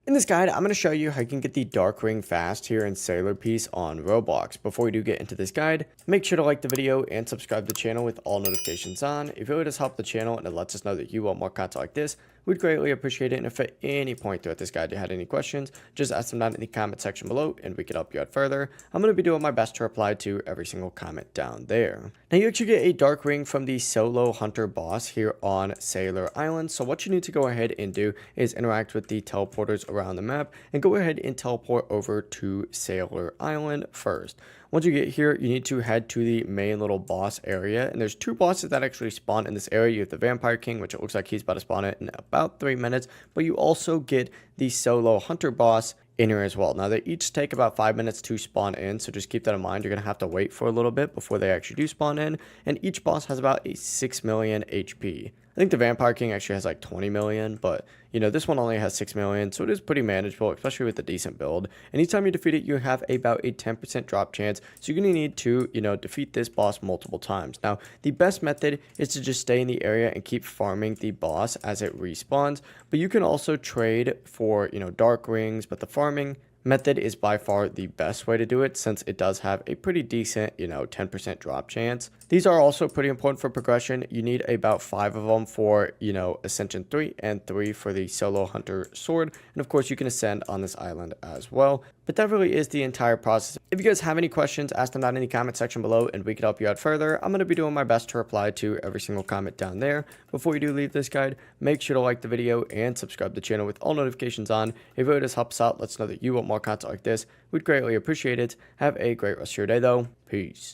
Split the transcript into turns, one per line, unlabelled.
In this guide, I'm going to show you how you can get the Dark Ring fast here in Sailor Piece on Roblox. Before we do get into this guide, make sure to like the video and subscribe to the channel with all notifications on. It really does help the channel and it lets us know that you want more content like this. We'd greatly appreciate it, and if at any point throughout this guide you had any questions, just ask them down in the comment section below and we can help you out further. I'm going to be doing my best to reply to every single comment down there. Now you actually get a Dark Ring from the Solo Hunter boss here on Sailor Island. So what you need to go ahead and do is interact with the teleporters around the map and go ahead and teleport over to Sailor Island first. Once you get here, you need to head to the main little boss area, and there's two bosses that actually spawn in this area. You have the Vampire King, which it looks like he's about to spawn in about 3 minutes, but you also get the Solo Hunter boss in here as well. Now they each take about 5 minutes to spawn in, so just keep that in mind. You're gonna have to wait for a little bit before they actually do spawn in, and each boss has about a 6 million HP. I think the Vampire King actually has like 20 million, but you know, this one only has 6 million, so it is pretty manageable, especially with a decent build. Anytime you defeat it, you have about a 10% drop chance, so you're gonna need to, defeat this boss multiple times. Now, the best method is to just stay in the area and keep farming the boss as it respawns, but you can also trade for, dark rings, but the farming method is by far the best way to do it since it does have a pretty decent 10% drop chance. These are also pretty important for progression. You need about 5 of them for Ascension 3 and 3 for the Solo Hunter sword, and of course you can ascend on this island as well. But that really is the entire process. If you guys have any questions, ask them down in the comment section below and we can help you out further. I'm going to be doing my best to reply to every single comment down there. Before you do leave this guide, make sure to like the video and subscribe to the channel with all notifications on. It really does help us out. Let's know that you want more content like this. We'd greatly appreciate it. Have a great rest of your day though. Peace.